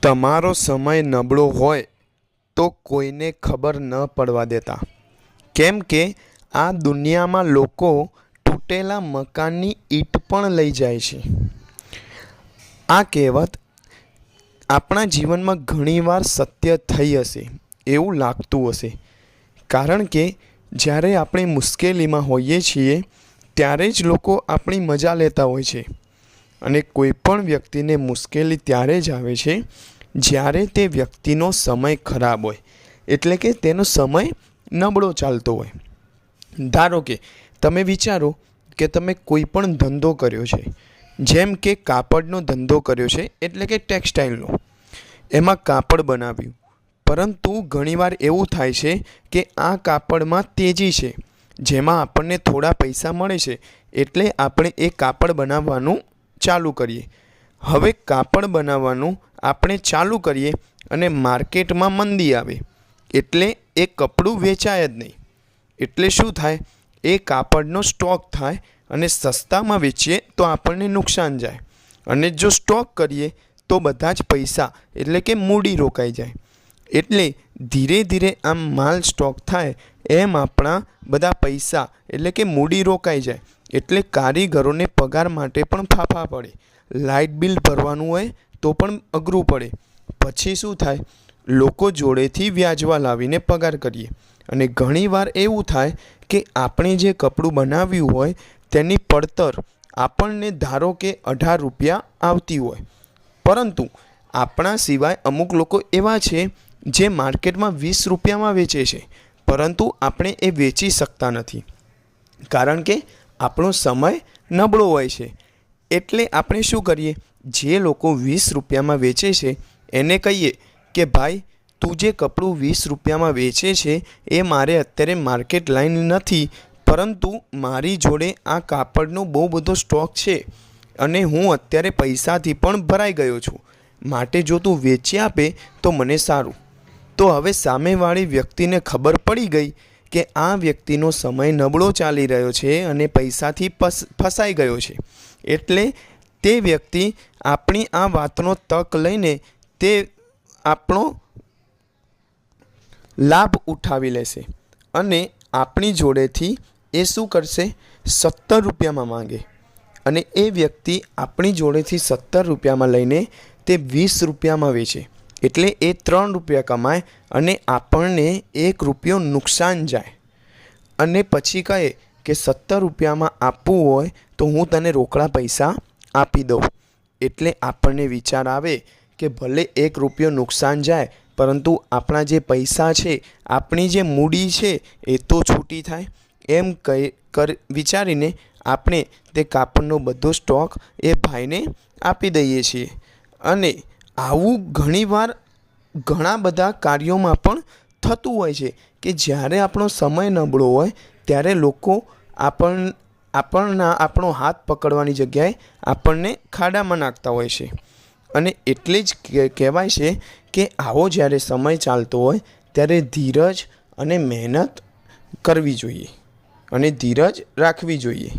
તમારો સમય નબળો હોય તો કોઈને ખબર ન પડવા દેતા, કેમ કે આ દુનિયામાં લોકો તૂટેલા મકાનની ઈંટ પણ લઈ જાય છે। આ કહેવત આપણા જીવનમાં ઘણીવાર સત્ય થઈ હશે એવું લાગતું હશે, કારણ કે જ્યારે આપણે મુશ્કેલીમાં હોઈએ છીએ ત્યારે જ લોકો આપણી મજા લેતા હોય છે અને કોઈ પણ વ્યક્તિને મુશ્કેલી ત્યારે જ આવે છે જ્યારે તે વ્યક્તિનો સમય ખરાબ હોય, એટલે કે તેનો સમય નબળો ચાલતો હોય। ધારો કે તમે વિચારો કે તમે કોઈ પણ ધંધો કર્યો છે, જેમ કે કાપડનો ધંધો કર્યો છે, એટલે કે ટેક્સટાઇલનો। એમાં કાપડ બનાવ્યું, પરંતુ ઘણીવાર એવું થાય છે કે આ કાપડમાં તેજી છે, જેમાં આપણને થોડા પૈસા મળે છે, એટલે આપણે એ કાપડ બનાવવાનું ચાલુ કરીએ। હવે કાપડ બનાવવાનું આપણે ચાલુ કરીએ અને માર્કેટમાં મંદી આવે, એટલે એ કપડું વેચાય જ નહીં। એટલે શું થાય, એ કાપડનો સ્ટોક થાય અને સસ્તામાં વેચીએ તો આપણને નુકસાન જાય, અને જો સ્ટોક કરીએ તો બધા જ પૈસા એટલે કે મૂડી રોકાઈ જાય। એટલે ધીરે ધીરે આમ માલ સ્ટોક થાય એમ આપણા બધા પૈસા એટલે કે મૂડી રોકાઈ જાય, એટલે કારીગરોને પગાર માટે પણ ફાફા પડે, લાઇટ બિલ ભરવાનું હોય તો પણ અઘરું પડે। પછી શું થાય, લોકો જોડેથી વ્યાજવા લાવીને પગાર કરીએ, અને ઘણીવાર એવું થાય કે આપણે જે કપડું બનાવ્યું હોય તેની પડતર આપણને ધારો કે 18 રૂપિયા આવતી હોય, પરંતુ આપણા સિવાય અમુક લોકો એવા છે જે માર્કેટમાં 20 રૂપિયામાં વેચે છે, પરંતુ આપણે એ વેચી શકતા નથી, કારણ કે આપણો સમય નબળો હોય છે। એટલે આપણે શું કરીએ, જે લોકો 20 રૂપિયામાં વેચે છે એને કહીએ કે ભાઈ તું જે કપડું 20 રૂપિયામાં વેચે છે એ મારે અત્યારે માર્કેટ લાઈન નથી, પરંતુ મારી જોડે આ કાપડનો બહુ બધો સ્ટોક છે અને હું અત્યારે પૈસાથી પણ ભરાઈ ગયો છું, માટે જો તું વેચી આપે તો મને સારું। તો હવે સામેવાળી વ્યક્તિને ખબર પડી ગઈ કે આ વ્યક્તિનો સમય નબળો ચાલી રહ્યો છે અને પૈસાથી ફસાઈ ગયો છે, એટલે તે વ્યક્તિ આપણી આ વાતનો તક લઈને તે આપણો લાભ ઉઠાવી લેશે અને આપણી જોડેથી એ શું કરશે, 17 રૂપિયામાં માંગે, અને એ વ્યક્તિ આપણી જોડેથી 17 રૂપિયામાં લઈને તે 20 રૂપિયામાં વેચે, એટલે એ 3 રૂપિયા કમાય અને આપણને 1 રૂપિયો નુકસાન જાય, અને પછી કહે કે 17 રૂપિયામાં આપવું હોય તો હું તને રોકડા પૈસા આપી દઉં। એટલે આપણને વિચાર આવે કે ભલે 1 રૂપિયો નુકસાન જાય, પરંતુ આપણા જે પૈસા છે, આપણી જે મૂડી છે એ તો છૂટી થાય, એમ વિચારીને આપણે તે કાપડનો બધો સ્ટોક એ ભાઈને આપી દઈએ છીએ। અને આવું ઘણીવાર ઘણા બધા કાર્યોમાં પણ થતું હોય છે કે જ્યારે આપણો સમય નબળો હોય ત્યારે લોકો આપણો હાથ પકડવાની જગ્યાએ આપણને ખાડામાં નાખતા હોય છે, અને એટલે જ કહેવાય છે કે આવો જ્યારે સમય ચાલતો હોય ત્યારે ધીરજ અને મહેનત કરવી જોઈએ અને ધીરજ રાખવી જોઈએ।